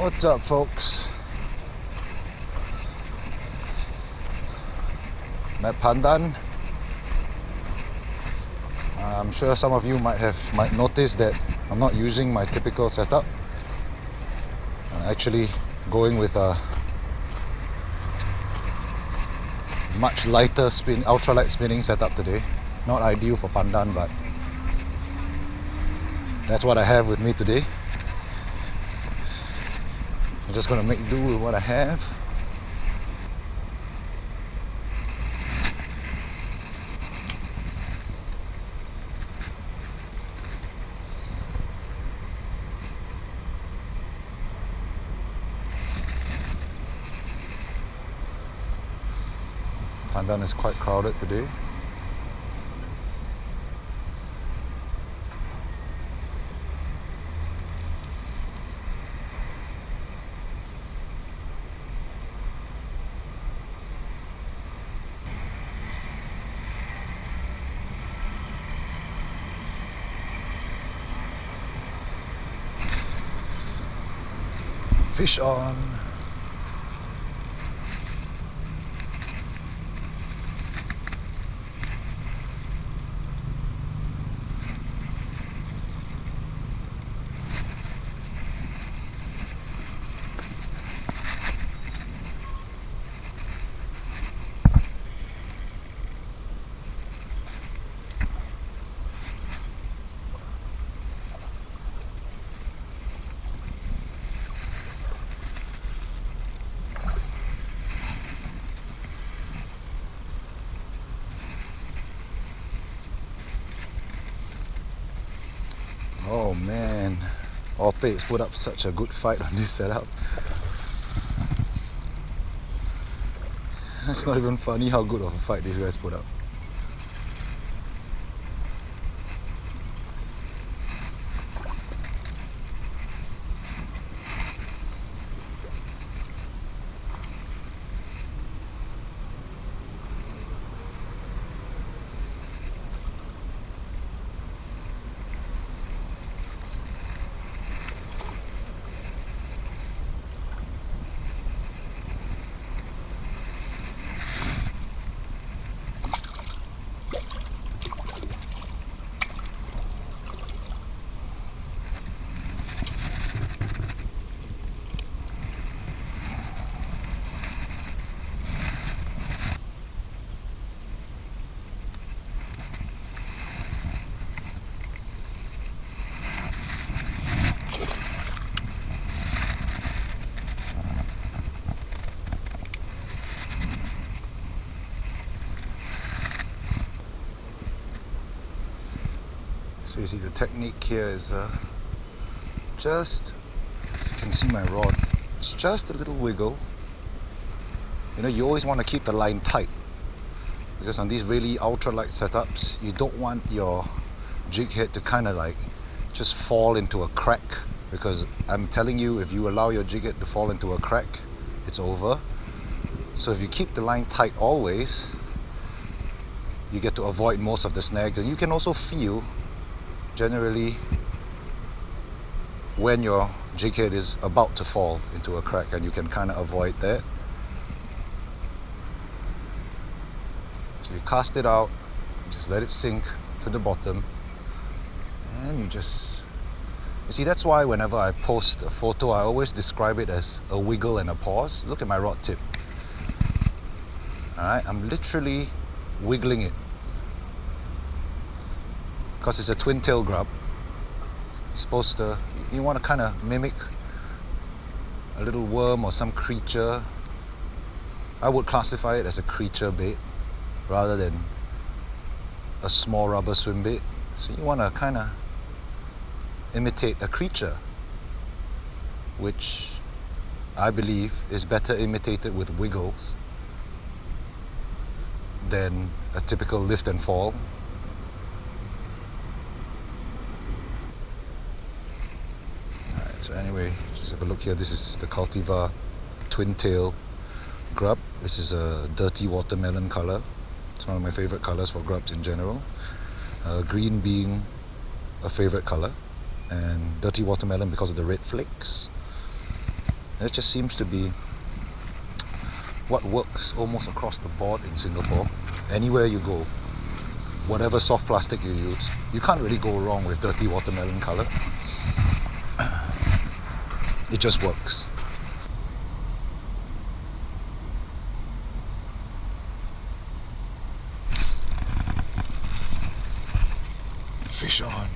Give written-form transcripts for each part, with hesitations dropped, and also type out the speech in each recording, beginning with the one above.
What's up, folks? I'm at Pandan. I'm sure some of you might notice that I'm not using my typical setup. I'm actually going with a much lighter ultralight spinning setup today. Not ideal for Pandan, but that's what I have with me today. I'm just gonna make do with what I have. Pandan is quite crowded today. Fish on. Oh man, Orpe's put up such a good fight on this setup. It's not even funny how good of a fight these guys put up. So you see the technique here is just, if you can see my rod, it's just a little wiggle. You know, you always want to keep the line tight, because on these really ultralight setups, you don't want your jig head to kind of like just fall into a crack, because I'm telling you, if you allow your jig head to fall into a crack, it's over. So if you keep the line tight always, you get to avoid most of the snags, and you can also feel generally when your jig head is about to fall into a crack, and you can kind of avoid that. So you cast it out, just let it sink to the bottom, and you see, that's why whenever I post a photo, I always describe it as a wiggle and a pause. Look at my rod tip. Alright, I'm literally wiggling it, because it's a twin tail grub. It's supposed to, you want to kind of mimic a little worm or some creature. I would classify it as a creature bait rather than a small rubber swim bait. So you want to kind of imitate a creature, which I believe is better imitated with wiggles than a typical lift and fall. So anyway, just have a look here. This is the Cultiva twin tail grub. This is a dirty watermelon color. It's one of my favorite colors for grubs in general. Green being a favorite color, and dirty watermelon because of the red flakes. It just seems to be what works almost across the board in Singapore. Anywhere you go, whatever soft plastic you use, you can't really go wrong with dirty watermelon color. It just works. Fish on.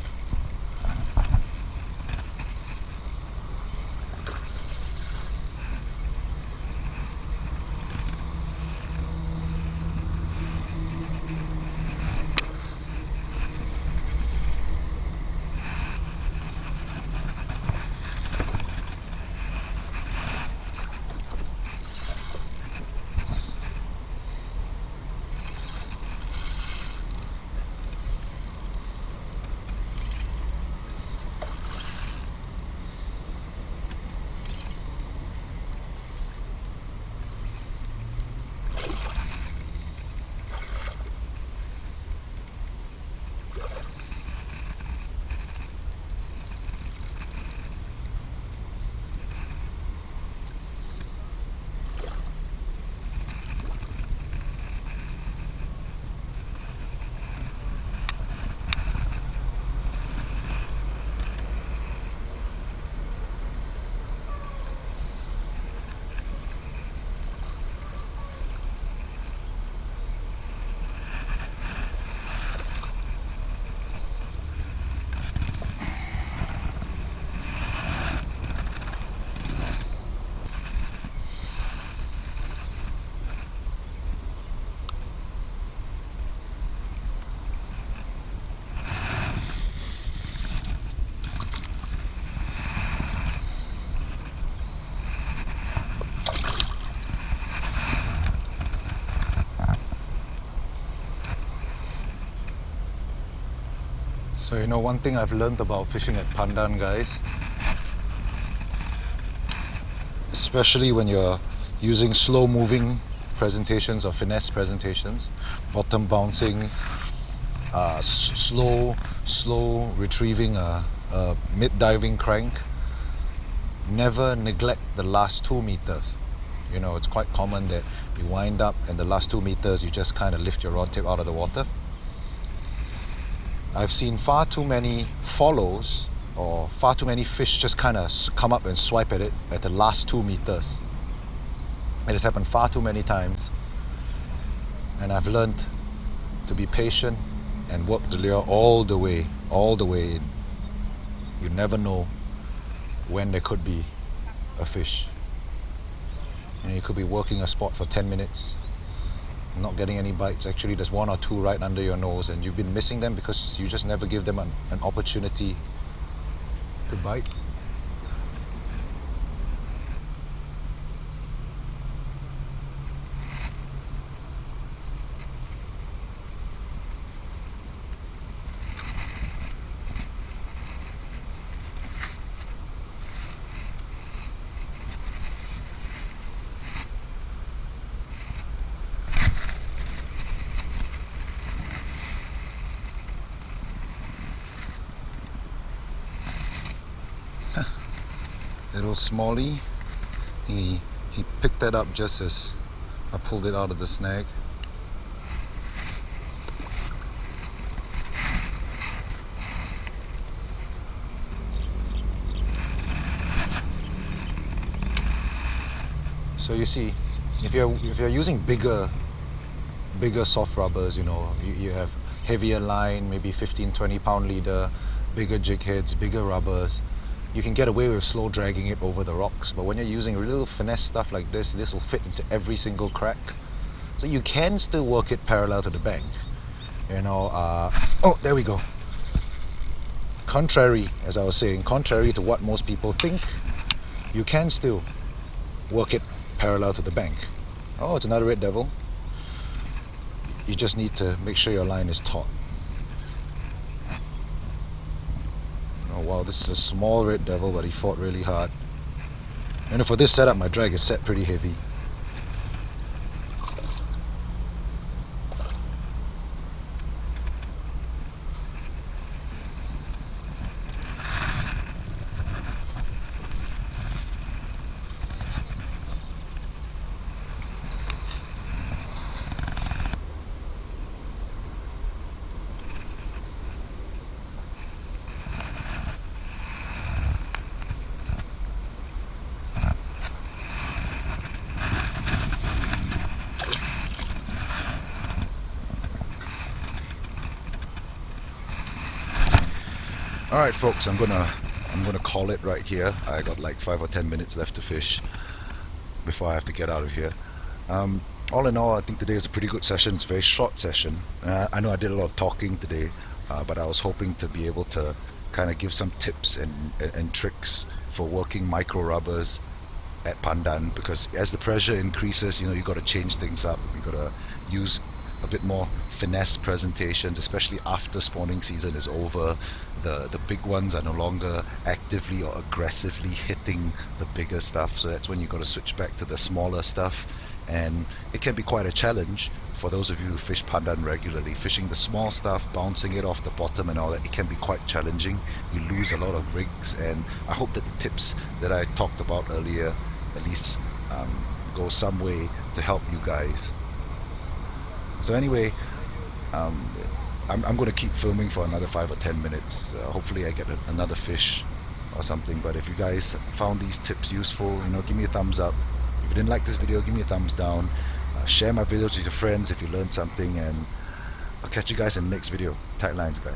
So you know, one thing I've learned about fishing at Pandan, guys, especially when you're using slow moving presentations or finesse presentations, bottom bouncing, slow retrieving a mid diving crank, never neglect the last 2 meters. You know, it's quite common that you wind up and the last 2 meters you just kind of lift your rod tip out of the water. I've seen far too many follows or far too many fish just kind of come up and swipe at it at the last 2 meters. It has happened far too many times, and I've learned to be patient and work the lure all the way in. You never know when there could be a fish. And you could be working a spot for 10 minutes, not getting any bites. Actually, there's 1 or 2 right under your nose, and you've been missing them because you just never give them an opportunity to bite. Little smallie, he picked that up just as I pulled it out of the snag. So you see, if you're using bigger soft rubbers, you know, you have heavier line, maybe 15-20 pound leader, bigger jig heads, bigger rubbers, you can get away with slow dragging it over the rocks. But when you're using little finesse stuff like this will fit into every single crack. So you can still work it parallel to the bank. You know, oh, there we go. Contrary, as I was saying, contrary to what most people think, you can still work it parallel to the bank. Oh, it's another red devil. You just need to make sure your line is taut. Oh wow, this is a small red devil, but he fought really hard. And for this setup, my drag is set pretty heavy. All right, folks, I'm gonna call it right here. I got like 5 or 10 minutes left to fish before I have to get out of here. All in all, I think today is a pretty good session. It's a very short session. I know I did a lot of talking today, but I was hoping to be able to kind of give some tips and tricks for working micro rubbers at Pandan, because as the pressure increases, you got to change things up. You got to use a bit more finesse presentations, especially after spawning season is over. The big ones are no longer actively or aggressively hitting the bigger stuff, so that's when you got to switch back to the smaller stuff. And it can be quite a challenge for those of you who fish Pandan regularly. Fishing the small stuff, bouncing it off the bottom and all that, it can be quite challenging. You lose a lot of rigs, and I hope that the tips that I talked about earlier at least go some way to help you guys. So anyway, I'm going to keep filming for another 5 or 10 minutes. Hopefully I get another fish or something. But if you guys found these tips useful, give me a thumbs up. If you didn't like this video, give me a thumbs down. Share my videos with your friends if you learned something, and I'll catch you guys in the next video. Tight lines, guys.